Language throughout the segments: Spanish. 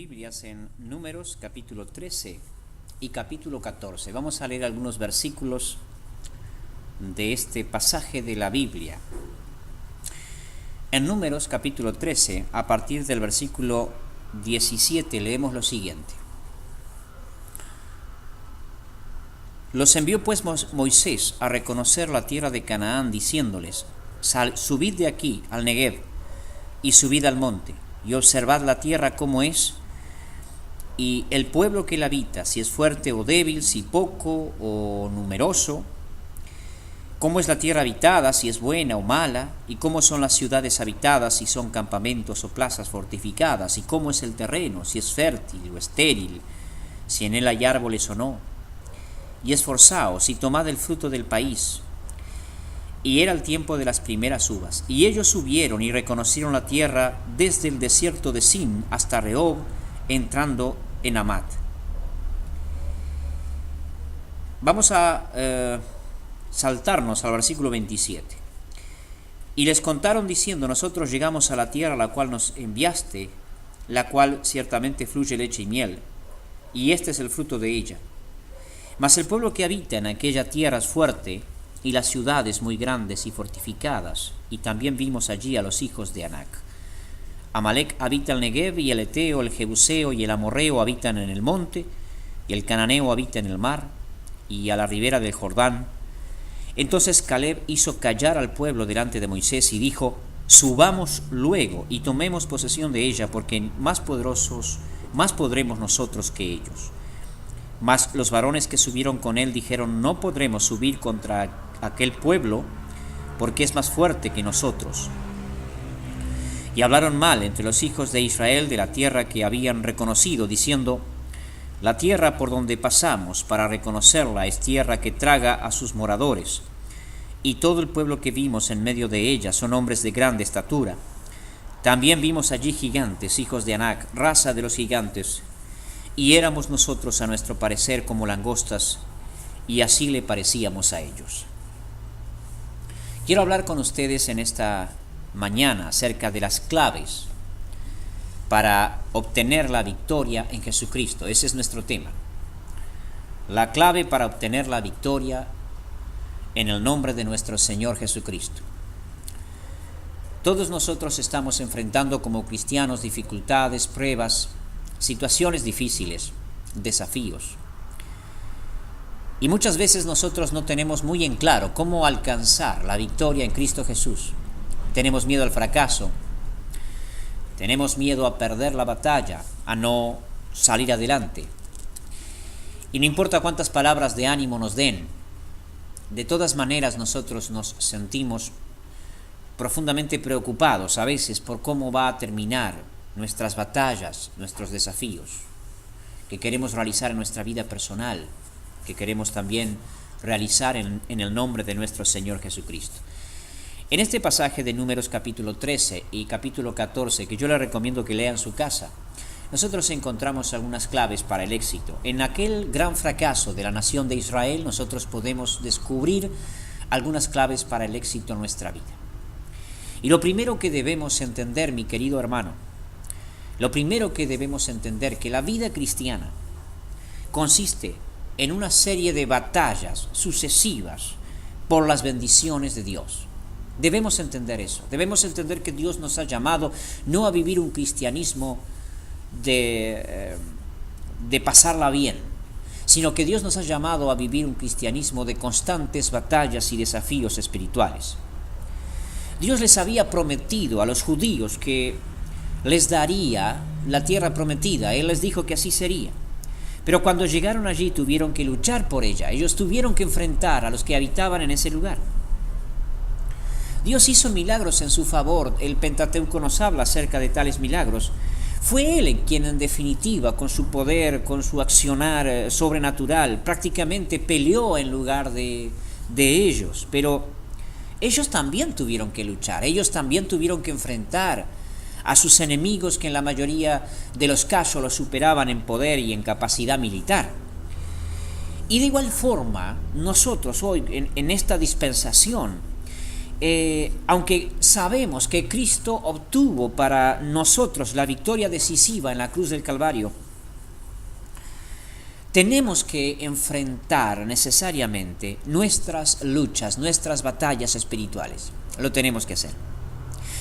Biblias en Números capítulo 13 y capítulo 14. Vamos a leer algunos versículos de este pasaje de la Biblia. En Números capítulo 13, a partir del versículo 17, leemos lo siguiente. Los envió pues Moisés a reconocer la tierra de Canaán, diciéndoles: subid de aquí al Negev y subid al monte, y observad la tierra cómo es, y el pueblo que la habita, si es fuerte o débil, si poco o numeroso, cómo es la tierra habitada, si es buena o mala, y cómo son las ciudades habitadas, si son campamentos o plazas fortificadas, y cómo es el terreno, si es fértil o estéril, si en él hay árboles o no. Y esforzaos y tomad el fruto del país. Y era el tiempo de las primeras uvas. Y ellos subieron y reconocieron la tierra desde el desierto de Sin hasta Rehob, entrando en Amat. Vamos a saltarnos al versículo 27. Y les contaron diciendo: nosotros llegamos a la tierra a la cual nos enviaste, la cual ciertamente fluye leche y miel, y este es el fruto de ella. Mas el pueblo que habita en aquella tierra es fuerte, y las ciudades muy grandes y fortificadas, y también vimos allí a los hijos de Anac. Amalec habita el Negev, y el Eteo, el Jebuseo y el Amorreo habitan en el monte, y el Cananeo habita en el mar, y a la ribera del Jordán. Entonces Caleb hizo callar al pueblo delante de Moisés, y dijo: subamos luego, y tomemos posesión de ella, porque más poderosos, más podremos nosotros que ellos. Mas los varones que subieron con él dijeron: no podremos subir contra aquel pueblo, porque es más fuerte que nosotros. Y hablaron mal entre los hijos de Israel de la tierra que habían reconocido, diciendo: la tierra por donde pasamos para reconocerla es tierra que traga a sus moradores, y todo el pueblo que vimos en medio de ella son hombres de grande estatura. También vimos allí gigantes, hijos de Anac, raza de los gigantes, y éramos nosotros a nuestro parecer como langostas, y así le parecíamos a ellos. Quiero hablar con ustedes en esta mañana acerca de las claves para obtener la victoria en Jesucristo. Ese es nuestro tema. La clave para obtener la victoria en el nombre de nuestro Señor Jesucristo. Todos nosotros estamos enfrentando como cristianos dificultades, pruebas, situaciones difíciles, desafíos. Y muchas veces nosotros no tenemos muy en claro cómo alcanzar la victoria en Cristo Jesús. Tenemos miedo al fracaso, tenemos miedo a perder la batalla, a no salir adelante. Y no importa cuántas palabras de ánimo nos den, de todas maneras nosotros nos sentimos profundamente preocupados a veces por cómo va a terminar nuestras batallas, nuestros desafíos, que queremos realizar en nuestra vida personal, que queremos también realizar en el nombre de nuestro Señor Jesucristo. En este pasaje de Números capítulo 13 y capítulo 14, que yo les recomiendo que lean en su casa, nosotros encontramos algunas claves para el éxito. En aquel gran fracaso de la nación de Israel, nosotros podemos descubrir algunas claves para el éxito en nuestra vida. Y lo primero que debemos entender, mi querido hermano, que la vida cristiana consiste en una serie de batallas sucesivas por las bendiciones de Dios. Debemos entender eso. Debemos entender que Dios nos ha llamado no a vivir un cristianismo de pasarla bien, sino que Dios nos ha llamado a vivir un cristianismo de constantes batallas y desafíos espirituales. Dios les había prometido a los judíos que les daría la tierra prometida. Él les dijo que así sería. Pero cuando llegaron allí tuvieron que luchar por ella. Ellos tuvieron que enfrentar a los que habitaban en ese lugar. Dios hizo milagros en su favor. El Pentateuco nos habla acerca de tales milagros. Fue Él quien en definitiva, con su poder, con su accionar sobrenatural, prácticamente peleó en lugar de ellos. Pero ellos también tuvieron que luchar. Ellos también tuvieron que enfrentar a sus enemigos, que en la mayoría de los casos los superaban en poder y en capacidad militar. Y de igual forma, nosotros hoy, en esta dispensación, aunque sabemos que Cristo obtuvo para nosotros la victoria decisiva en la cruz del Calvario, tenemos que enfrentar necesariamente nuestras luchas, nuestras batallas espirituales. Lo tenemos que hacer.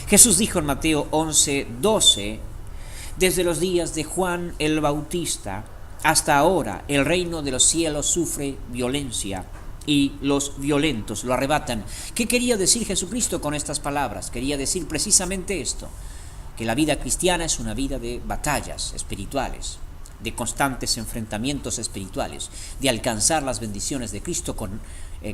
Jesús dijo en Mateo 11:12, desde los días de Juan el Bautista hasta ahora el reino de los cielos sufre violencia y los violentos lo arrebatan. ¿Qué quería decir Jesucristo con estas palabras? Quería decir precisamente esto, que la vida cristiana es una vida de batallas espirituales, de constantes enfrentamientos espirituales, de alcanzar las bendiciones de Cristo con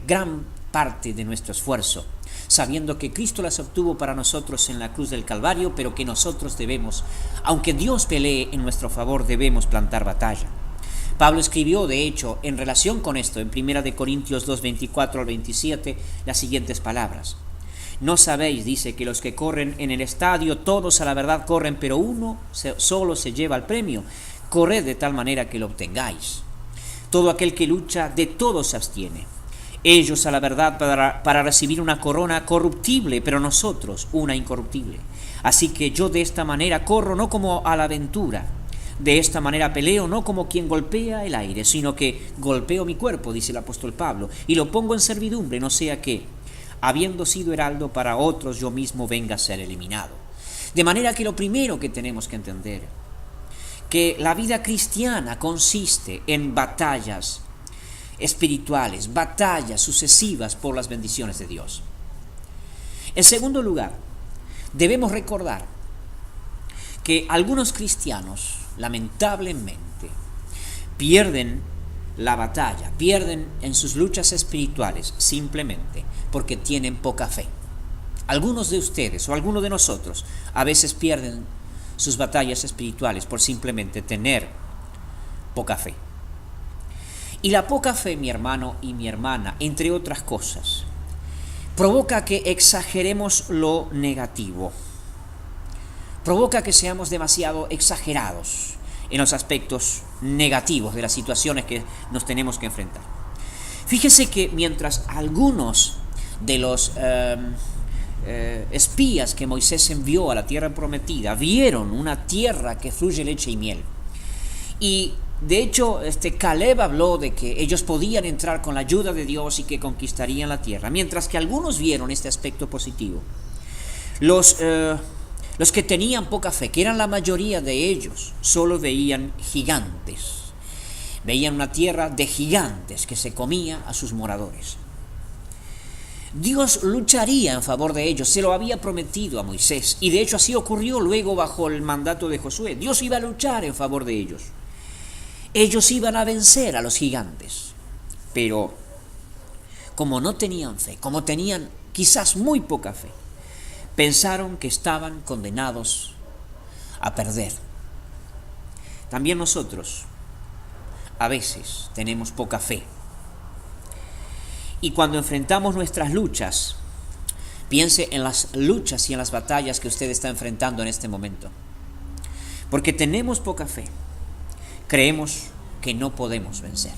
gran parte de nuestro esfuerzo, sabiendo que Cristo las obtuvo para nosotros en la cruz del Calvario, pero que nosotros debemos, aunque Dios pelee en nuestro favor, debemos plantar batalla. Pablo escribió, de hecho, en relación con esto, en 1 Corintios 2, 24 al 27, las siguientes palabras. No sabéis, dice, que los que corren en el estadio, todos a la verdad corren, pero uno solo se lleva el premio. Corred de tal manera que lo obtengáis. Todo aquel que lucha, de todo se abstiene. Ellos a la verdad para recibir una corona corruptible, pero nosotros una incorruptible. Así que yo de esta manera corro, no como a la aventura. De esta manera peleo, no como quien golpea el aire, sino que golpeo mi cuerpo, dice el apóstol Pablo, y lo pongo en servidumbre, no sea que, habiendo sido heraldo para otros, yo mismo venga a ser eliminado. De manera que lo primero que tenemos que entender, que la vida cristiana consiste en batallas espirituales, batallas sucesivas por las bendiciones de Dios. En segundo lugar, debemos recordar que algunos cristianos, lamentablemente, pierden la batalla, pierden en sus luchas espirituales simplemente porque tienen poca fe. Algunos de ustedes o algunos de nosotros a veces pierden sus batallas espirituales por simplemente tener poca fe. Y la poca fe, mi hermano y mi hermana, entre otras cosas, provoca que exageremos lo negativo, provoca que seamos demasiado exagerados en los aspectos negativos de las situaciones que nos tenemos que enfrentar. Fíjese que mientras algunos de los espías que Moisés envió a la tierra prometida vieron una tierra que fluye leche y miel, y de hecho Caleb habló de que ellos podían entrar con la ayuda de Dios y que conquistarían la tierra, mientras que algunos vieron este aspecto positivo, los que tenían poca fe, que eran la mayoría de ellos, solo veían gigantes, veían una tierra de gigantes que se comía a sus moradores. Dios lucharía en favor de ellos, se lo había prometido a Moisés, y de hecho así ocurrió luego bajo el mandato de Josué. Dios iba a luchar en favor de ellos. Ellos iban a vencer a los gigantes, pero como no tenían fe, como tenían quizás muy poca fe, pensaron que estaban condenados a perder. También nosotros a veces tenemos poca fe. Y cuando enfrentamos nuestras luchas, piense en las luchas y en las batallas que usted está enfrentando en este momento. Porque tenemos poca fe. Creemos que no podemos vencer.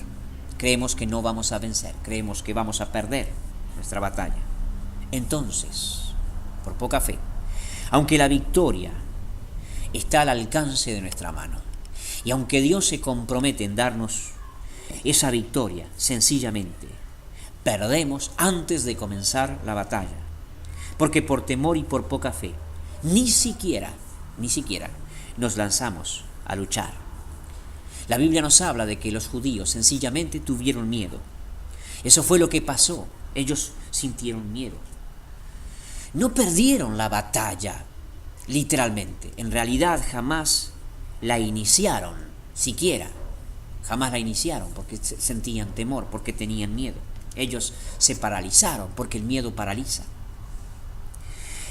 Creemos que no vamos a vencer. Creemos que vamos a perder nuestra batalla. Entonces, por poca fe, aunque la victoria está al alcance de nuestra mano, y aunque Dios se compromete en darnos esa victoria, sencillamente perdemos antes de comenzar la batalla, porque por temor y por poca fe, ni siquiera nos lanzamos a luchar. La Biblia nos habla de que los judíos sencillamente tuvieron miedo. Eso fue lo que pasó. Ellos sintieron miedo. No perdieron la batalla, literalmente. En realidad jamás la iniciaron, siquiera. Jamás la iniciaron porque sentían temor, porque tenían miedo. Ellos se paralizaron porque el miedo paraliza.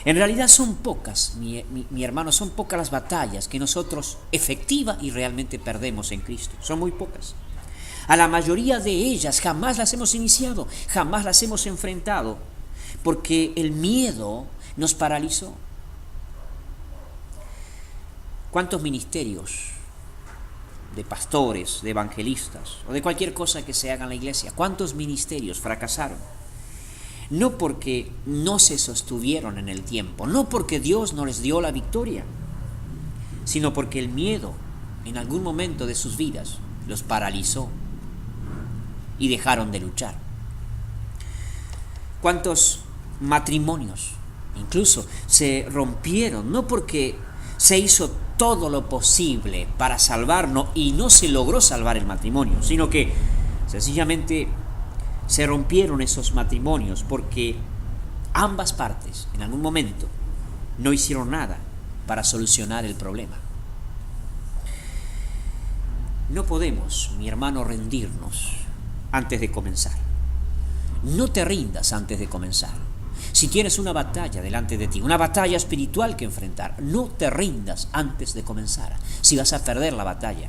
En realidad son pocas, mi hermano, son pocas las batallas que nosotros efectiva y realmente perdemos en Cristo. Son muy pocas. A la mayoría de ellas jamás las hemos iniciado, jamás las hemos enfrentado, porque el miedo nos paralizó. ¿Cuántos ministerios de pastores, de evangelistas o de cualquier cosa que se haga en la iglesia, cuántos ministerios fracasaron? no porque no se sostuvieron en el tiempo, no porque Dios no les dio la victoria, sino porque el miedo en algún momento de sus vidas los paralizó y dejaron de luchar. ¿Cuántos matrimonios incluso se rompieron? No porque se hizo todo lo posible para salvarnos y no se logró salvar el matrimonio, sino que sencillamente se rompieron esos matrimonios porque ambas partes en algún momento no hicieron nada para solucionar el problema. No podemos, mi hermano, rendirnos antes de comenzar. No te rindas antes de comenzar. Si tienes una batalla delante de ti, una batalla espiritual que enfrentar, no te rindas antes de comenzar. Si vas a perder la batalla.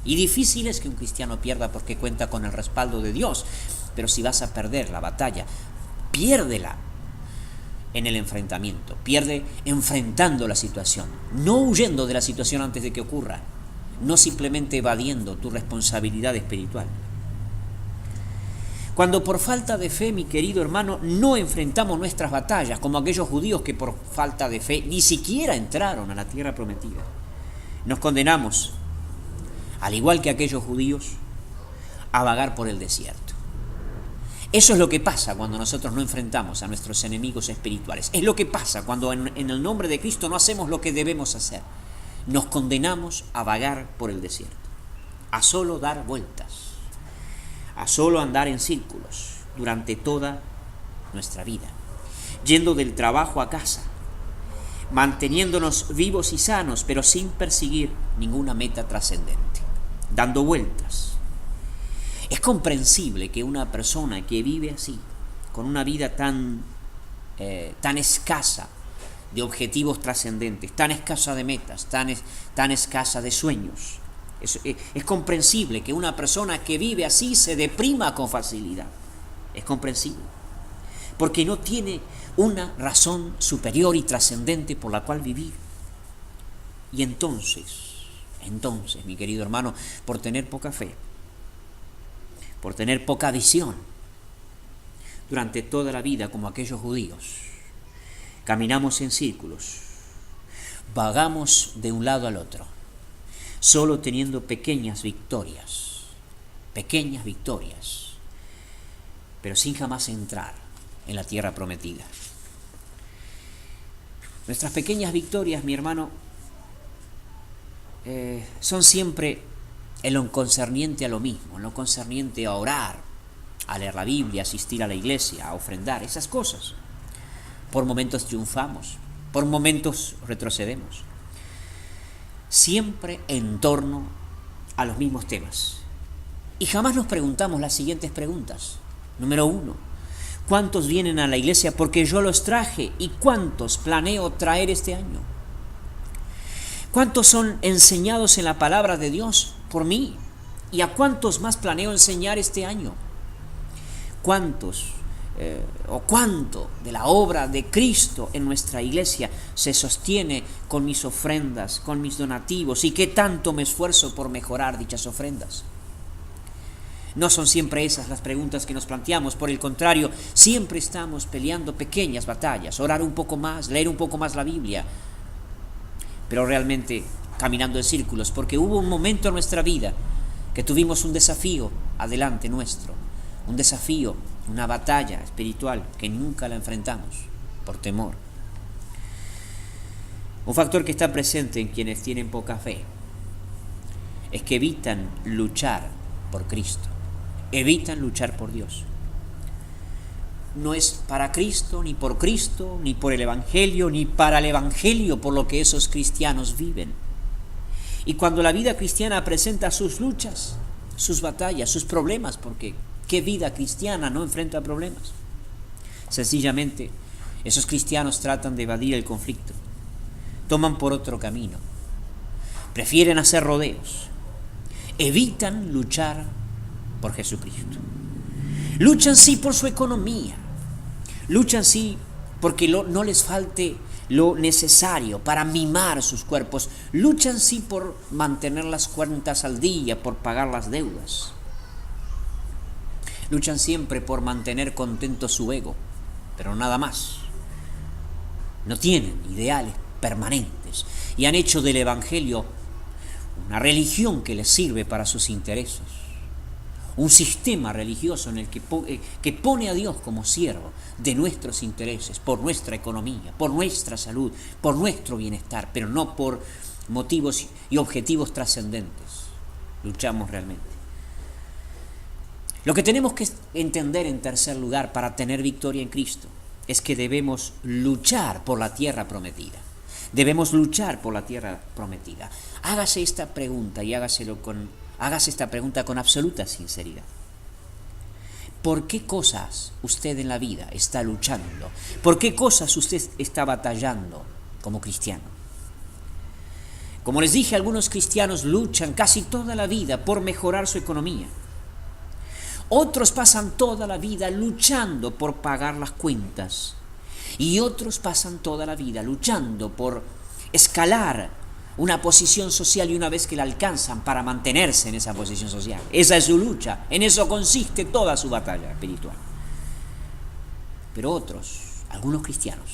Y difícil es que un cristiano pierda porque cuenta con el respaldo de Dios. Pero si vas a perder la batalla, piérdela en el enfrentamiento. Pierde enfrentando la situación, no huyendo de la situación antes de que ocurra, no simplemente evadiendo tu responsabilidad espiritual. Cuando por falta de fe, mi querido hermano, no enfrentamos nuestras batallas, como aquellos judíos que por falta de fe ni siquiera entraron a la tierra prometida, nos condenamos, al igual que aquellos judíos, a vagar por el desierto. Eso es lo que pasa cuando nosotros no enfrentamos a nuestros enemigos espirituales. Es lo que pasa cuando en el nombre de Cristo no hacemos lo que debemos hacer. Nos condenamos a vagar por el desierto, a solo dar vueltas, a solo andar en círculos durante toda nuestra vida, yendo del trabajo a casa, manteniéndonos vivos y sanos, pero sin perseguir ninguna meta trascendente, dando vueltas. Es comprensible que una persona que vive así, con una vida tan escasa de objetivos trascendentes, tan escasa de metas, tan escasa de sueños, es comprensible que una persona que vive así se deprima con facilidad. Es comprensible, porque no tiene una razón superior y trascendente por la cual vivir. Y entonces, mi querido hermano, por tener poca fe, por tener poca visión, durante toda la vida, como aquellos judíos, caminamos en círculos, vagamos de un lado al otro, solo teniendo pequeñas victorias, pero sin jamás entrar en la tierra prometida. Nuestras pequeñas victorias, mi hermano, son siempre en lo concerniente a lo mismo, en lo concerniente a orar, a leer la Biblia, a asistir a la iglesia, a ofrendar, esas cosas. Por momentos triunfamos, por momentos retrocedemos. Siempre en torno a los mismos temas. Y jamás nos preguntamos las siguientes preguntas. Número 1, ¿cuántos vienen a la iglesia porque yo los traje? ¿Y cuántos planeo traer este año? ¿Cuántos son enseñados en la palabra de Dios por mí? ¿Y a cuántos más planeo enseñar este año? ¿Cuántos o cuánto de la obra de Cristo en nuestra iglesia se sostiene con mis ofrendas, con mis donativos? ¿Y qué tanto me esfuerzo por mejorar dichas ofrendas? No son siempre esas las preguntas que nos planteamos, por el contrario, siempre estamos peleando pequeñas batallas, orar un poco más, leer un poco más la Biblia, pero realmente caminando en círculos, porque hubo un momento en nuestra vida que tuvimos un desafío adelante nuestro, un desafío, una batalla espiritual que nunca la enfrentamos por temor. Un factor que está presente en quienes tienen poca fe es que evitan luchar por Cristo, evitan luchar por Dios. No es para Cristo, ni por Cristo, ni por el Evangelio, ni para el Evangelio por lo que esos cristianos viven. Y cuando la vida cristiana presenta sus luchas, sus batallas, sus problemas, porque ¿qué vida cristiana no enfrenta problemas? Sencillamente, esos cristianos tratan de evadir el conflicto, toman por otro camino, prefieren hacer rodeos, evitan luchar por Jesucristo. Luchan sí por su economía, luchan sí porque no les falte lo necesario para mimar sus cuerpos, luchan sí por mantener las cuentas al día, por pagar las deudas, luchan siempre por mantener contento su ego, pero nada más. No tienen ideales permanentes y han hecho del Evangelio una religión que les sirve para sus intereses, un sistema religioso en el que pone a Dios como siervo de nuestros intereses, por nuestra economía, por nuestra salud, por nuestro bienestar, pero no por motivos y objetivos trascendentes. Luchamos realmente. Lo que tenemos que entender en tercer lugar para tener victoria en Cristo es que debemos luchar por la tierra prometida. Debemos luchar por la tierra prometida. Hágase esta pregunta y hágase esta pregunta con absoluta sinceridad. ¿Por qué cosas usted en la vida está luchando? ¿Por qué cosas usted está batallando como cristiano? Como les dije, algunos cristianos luchan casi toda la vida por mejorar su economía. Otros pasan toda la vida luchando por pagar las cuentas. Y otros pasan toda la vida luchando por escalar una posición social y una vez que la alcanzan para mantenerse en esa posición social. Esa es su lucha, en eso consiste toda su batalla espiritual. Pero otros, algunos cristianos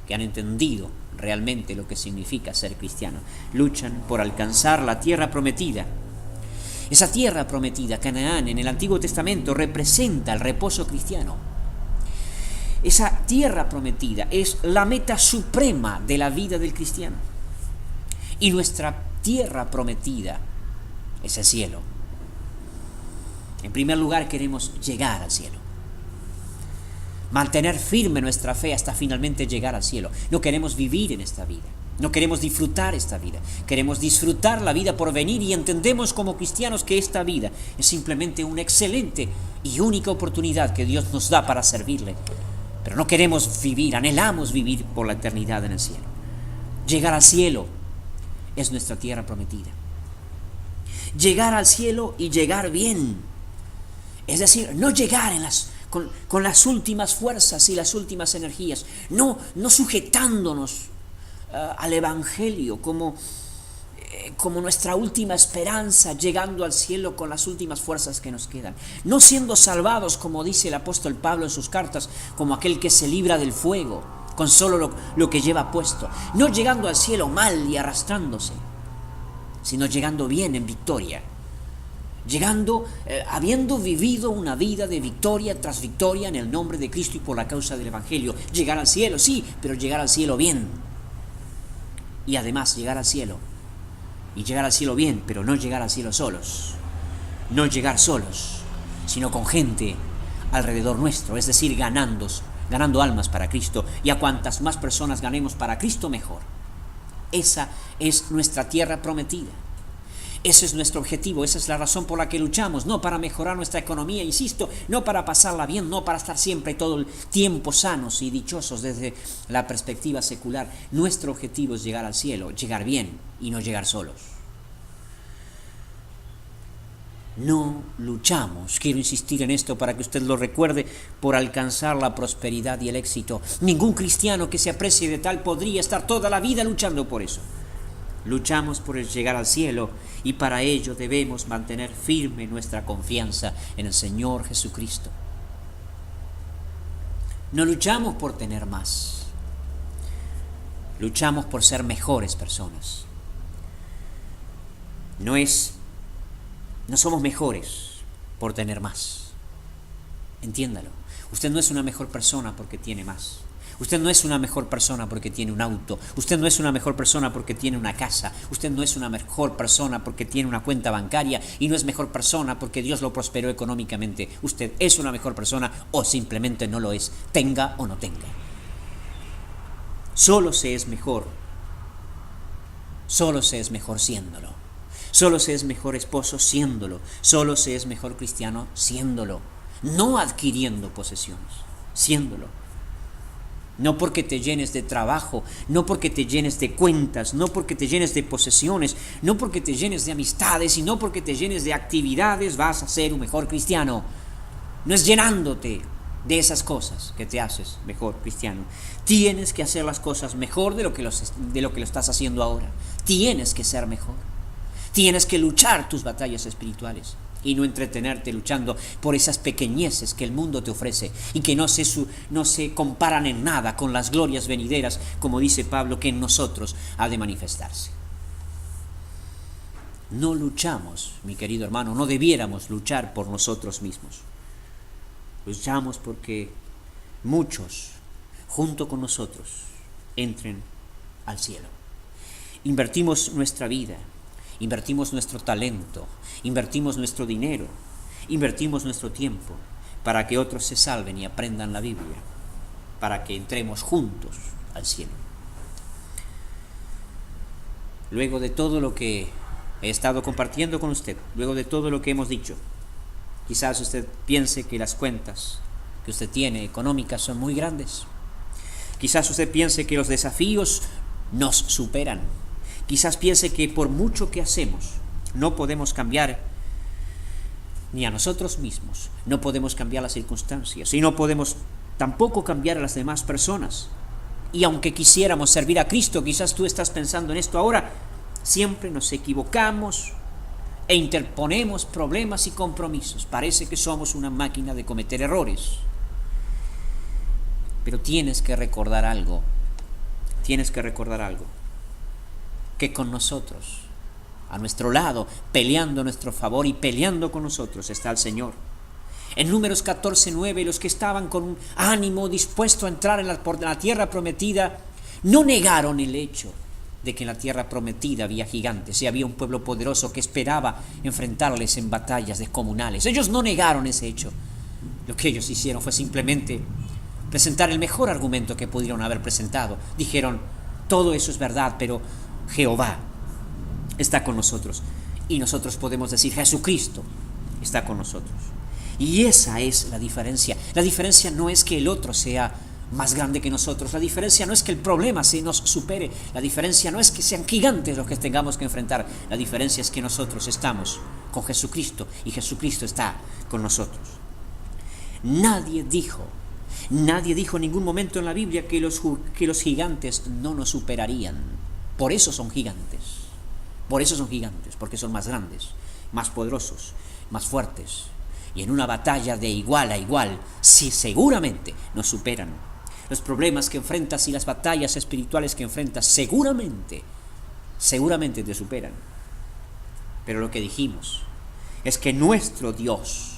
que han entendido realmente lo que significa ser cristiano, luchan por alcanzar la tierra prometida. Esa tierra prometida, Canaán, en el Antiguo Testamento representa el reposo cristiano. Esa tierra prometida es la meta suprema de la vida del cristiano. Y nuestra tierra prometida es el cielo. En primer lugar, queremos llegar al cielo. Mantener firme nuestra fe hasta finalmente llegar al cielo. No queremos vivir en esta vida. No queremos disfrutar esta vida. Queremos disfrutar la vida por venir y entendemos como cristianos que esta vida es simplemente una excelente y única oportunidad que Dios nos da para servirle. Pero no queremos vivir, anhelamos vivir por la eternidad en el cielo. Llegar al cielo es nuestra tierra prometida. Llegar al cielo y llegar bien. Es decir, no llegar con las últimas fuerzas y las últimas energías. No sujetándonos al Evangelio como nuestra última esperanza, llegando al cielo con las últimas fuerzas que nos quedan. No siendo salvados, como dice el apóstol Pablo en sus cartas, como aquel que se libra del fuego, con solo lo que lleva puesto. No llegando al cielo mal y arrastrándose, sino llegando bien en victoria. Llegando, habiendo vivido una vida de victoria tras victoria en el nombre de Cristo y por la causa del Evangelio. Llegar al cielo, sí, pero llegar al cielo bien. Y además llegar al cielo. Y llegar al cielo bien, pero no llegar al cielo solos. No llegar solos, sino con gente alrededor nuestro, es decir, ganando almas para Cristo. Y a cuantas más personas ganemos para Cristo, mejor. Esa es nuestra tierra prometida. Ese es nuestro objetivo, esa es la razón por la que luchamos, no para mejorar nuestra economía, insisto, no para pasarla bien, no para estar siempre todo el tiempo sanos y dichosos desde la perspectiva secular. Nuestro objetivo es llegar al cielo, llegar bien y no llegar solos. No luchamos, quiero insistir en esto para que usted lo recuerde, por alcanzar la prosperidad y el éxito. Ningún cristiano que se aprecie de tal podría estar toda la vida luchando por eso. Luchamos por el llegar al cielo y para ello debemos mantener firme nuestra confianza en el Señor Jesucristo. No luchamos por tener más, luchamos por ser mejores personas. No somos mejores por tener más. Entiéndalo. Usted no es una mejor persona porque tiene más. Usted no es una mejor persona porque tiene un auto. Usted no es una mejor persona porque tiene una casa. Usted no es una mejor persona porque tiene una cuenta bancaria y no es mejor persona porque Dios lo prosperó económicamente. Usted es una mejor persona o simplemente no lo es, tenga o no tenga. Solo se es mejor siéndolo. Solo se es mejor esposo siéndolo. Solo se es mejor cristiano siéndolo. No adquiriendo posesiones, siéndolo. No porque te llenes de trabajo, no porque te llenes de cuentas, no porque te llenes de posesiones, no porque te llenes de amistades y no porque te llenes de actividades vas a ser un mejor cristiano. No es llenándote de esas cosas que te haces mejor cristiano. Tienes que hacer las cosas mejor de lo que lo estás haciendo ahora. Tienes que ser mejor. Tienes que luchar tus batallas espirituales. y no entretenerte luchando por esas pequeñeces que el mundo te ofrece y que no se comparan en nada con las glorias venideras, como dice Pablo, que en nosotros ha de manifestarse. No luchamos, mi querido hermano, no debiéramos luchar por nosotros mismos. Luchamos porque muchos, junto con nosotros, entren al cielo. Invertimos nuestra vida, invertimos nuestro talento, invertimos nuestro dinero, invertimos nuestro tiempo para que otros se salven y aprendan la Biblia, para que entremos juntos al cielo. Luego de todo lo que he estado compartiendo con usted, luego de todo lo que hemos dicho, quizás usted piense que las cuentas que usted tiene económicas son muy grandes. Quizás usted piense que los desafíos nos superan. Quizás piense que por mucho que hacemos, no podemos cambiar ni a nosotros mismos, no podemos cambiar las circunstancias y no podemos tampoco cambiar a las demás personas. Y aunque quisiéramos servir a Cristo, quizás tú estás pensando en esto ahora, siempre nos equivocamos e interponemos problemas y compromisos. Parece que somos una máquina de cometer errores. Pero tienes que recordar algo, que con nosotros, a nuestro lado, peleando a nuestro favor y peleando con nosotros, está el Señor. En Números 14:9, los que estaban con un ánimo dispuesto a entrar por la tierra prometida, no negaron el hecho de que en la tierra prometida había gigantes y había un pueblo poderoso que esperaba enfrentarles en batallas descomunales. Ellos no negaron ese hecho. Lo que ellos hicieron fue simplemente presentar el mejor argumento que pudieron haber presentado. Dijeron, todo eso es verdad, pero Jehová está con nosotros. Y nosotros podemos decir, Jesucristo está con nosotros. Y esa es la diferencia. La diferencia no es que el otro sea más grande que nosotros. La diferencia no es que el problema se nos supere. La diferencia no es que sean gigantes los que tengamos que enfrentar. La diferencia es que nosotros estamos con Jesucristo y Jesucristo está con nosotros. Nadie dijo en ningún momento en la Biblia que los gigantes no nos superarían. Por eso son gigantes. Porque son más grandes, más poderosos, más fuertes. Y en una batalla de igual a igual, sí, seguramente nos superan. Los problemas que enfrentas y las batallas espirituales que enfrentas seguramente te superan. Pero lo que dijimos es que nuestro Dios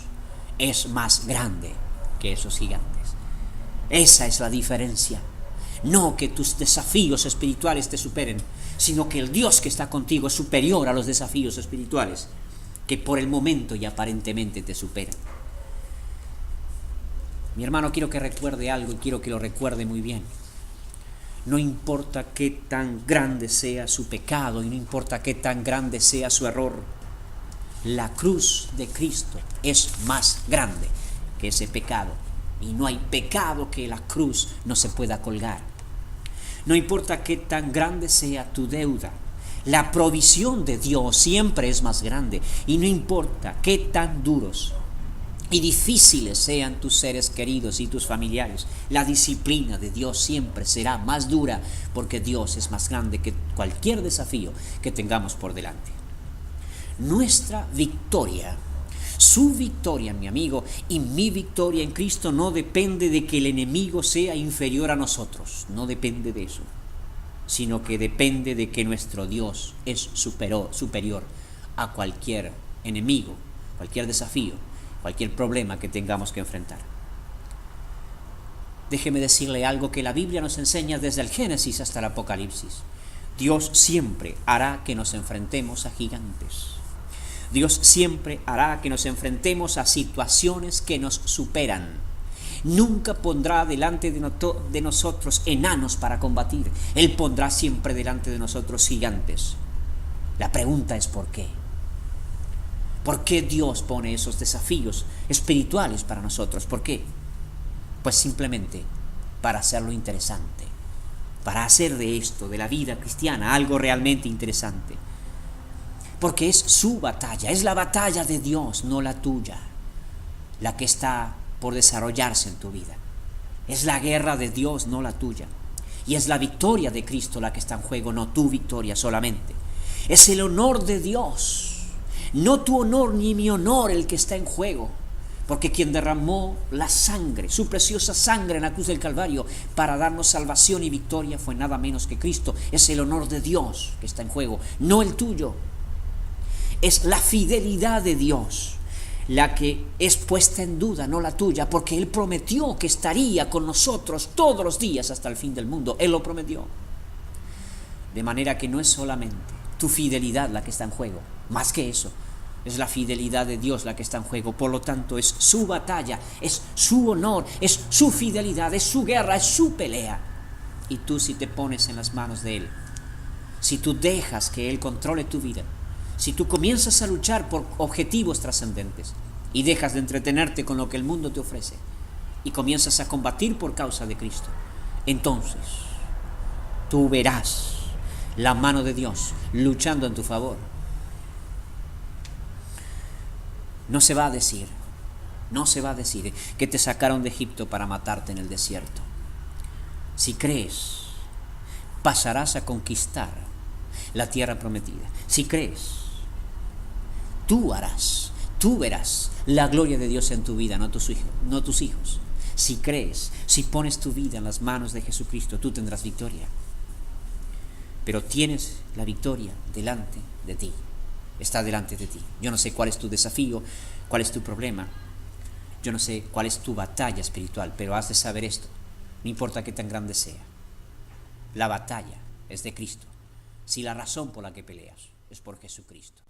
es más grande que esos gigantes. Esa es la diferencia. No que tus desafíos espirituales te superen, sino que el Dios que está contigo es superior a los desafíos espirituales que por el momento y aparentemente te superan. Mi hermano, quiero que recuerde algo y quiero que lo recuerde muy bien. No importa qué tan grande sea su pecado y no importa qué tan grande sea su error, la cruz de Cristo es más grande que ese pecado. Y no hay pecado que la cruz no se pueda colgar. No importa qué tan grande sea tu deuda, la provisión de Dios siempre es más grande. Y no importa qué tan duros y difíciles sean tus seres queridos y tus familiares, la disciplina de Dios siempre será más dura, porque Dios es más grande que cualquier desafío que tengamos por delante. Nuestra victoria, su victoria, mi amigo, y mi victoria en Cristo no depende de que el enemigo sea inferior a nosotros, no depende de eso, sino que depende de que nuestro Dios es superior a cualquier enemigo, cualquier desafío, cualquier problema que tengamos que enfrentar. Déjeme decirle algo que la Biblia nos enseña desde el Génesis hasta el Apocalipsis. Dios siempre hará que nos enfrentemos a gigantes. Dios siempre hará que nos enfrentemos a situaciones que nos superan. Nunca pondrá delante de nosotros enanos para combatir. Él pondrá siempre delante de nosotros gigantes. La pregunta es ¿por qué? ¿Por qué Dios pone esos desafíos espirituales para nosotros? ¿Por qué? Pues simplemente para hacerlo interesante, para hacer de esto, de la vida cristiana, algo realmente interesante. Porque es su batalla, es la batalla de Dios, no la tuya, la que está por desarrollarse en tu vida. Es la guerra de Dios, no la tuya. Y es la victoria de Cristo la que está en juego, no tu victoria solamente. Es el honor de Dios, No tu honor ni mi honor el que está en juego, porque quien derramó la sangre, su preciosa sangre en la cruz del Calvario para darnos salvación y victoria fue nada menos que Cristo. Es el honor de Dios que está en juego, no el tuyo. Es la fidelidad de Dios la que es puesta en duda, no la tuya, porque Él prometió que estaría con nosotros todos los días hasta el fin del mundo. Él lo prometió. De manera que no es solamente tu fidelidad la que está en juego, más que eso, es la fidelidad de Dios la que está en juego. Por lo tanto, es su batalla, es su honor, es su fidelidad, es su guerra, es su pelea. Y tú, si te pones en las manos de Él, si tú dejas que Él controle tu vida, si tú comienzas a luchar por objetivos trascendentes y dejas de entretenerte con lo que el mundo te ofrece y comienzas a combatir por causa de Cristo, entonces tú verás la mano de Dios luchando en tu favor. No se va a decir que te sacaron de Egipto para matarte en el desierto. Si crees, pasarás a conquistar la tierra prometida. Si crees, tú verás la gloria de Dios en tu vida, no tus hijos. Si crees, si pones tu vida en las manos de Jesucristo, tú tendrás victoria. Pero tienes la victoria delante de ti. Está delante de ti. Yo no sé cuál es tu desafío, cuál es tu problema. Yo no sé cuál es tu batalla espiritual, pero has de saber esto. No importa qué tan grande sea. La batalla es de Cristo. Si la razón por la que peleas es por Jesucristo.